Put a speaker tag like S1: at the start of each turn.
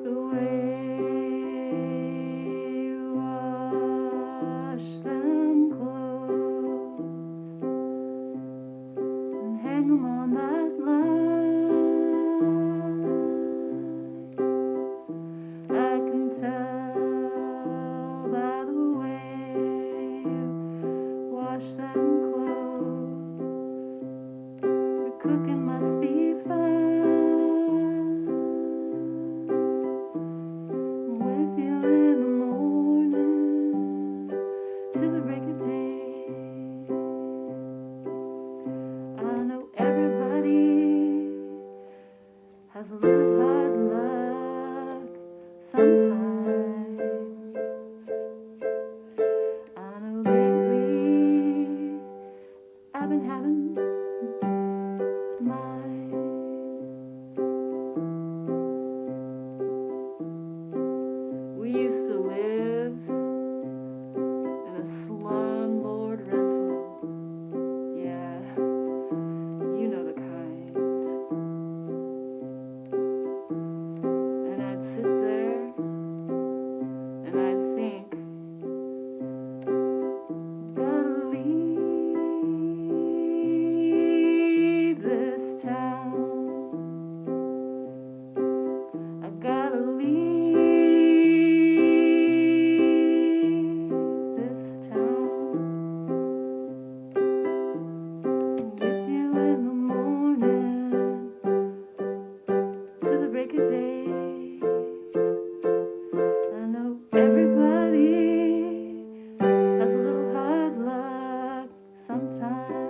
S1: The way you wash them clothes and hang them on that line, I can tell by the way you wash them clothes. Your cooking must be fine. With you in the morning to the break of day. I know everybody has a little hard luck sometimes. I know lately I've been having mine. We used to live in a slumlord rental. Yeah, you know the kind. And I'd sit there and I'd think, gotta leave this town. I gotta leave this town. With you in the morning to the break of day. I know everybody has a little hard luck sometimes.